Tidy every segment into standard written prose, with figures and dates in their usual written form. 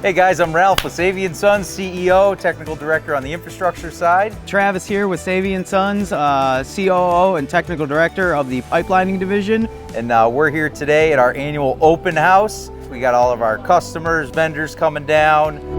Hey guys, I'm Ralph with Savy & Sons, CEO, Technical Director on the infrastructure side. Travis here with Savy & Sons, COO and Technical Director of the pipelining division. And we're here today at our annual open house. We got all of our customers, vendors coming down.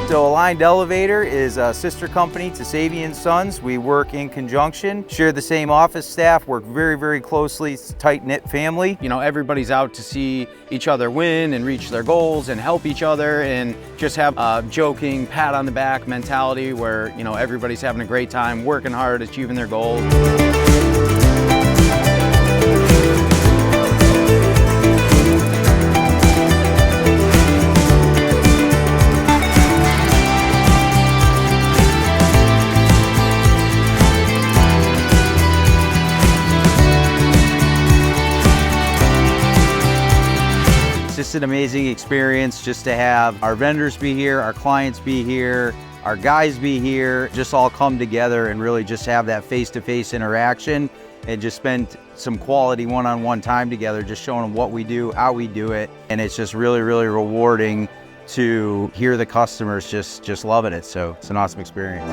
So Aligned Elevator is a sister company to Savy & Sons. We work in conjunction, share the same office staff, work very, very closely. It's a tight-knit family. You know, everybody's out to see each other win and reach their goals and help each other and just have a joking, pat on the back mentality where, you know, everybody's having a great time, working hard, achieving their goals. It's just an amazing experience just to have our vendors be here, our clients be here, our guys be here, just all come together and really just have that face-to-face interaction and just spend some quality one-on-one time together, just showing them what we do, how we do it. And it's just really, really rewarding to hear the customers just loving it. So it's an awesome experience.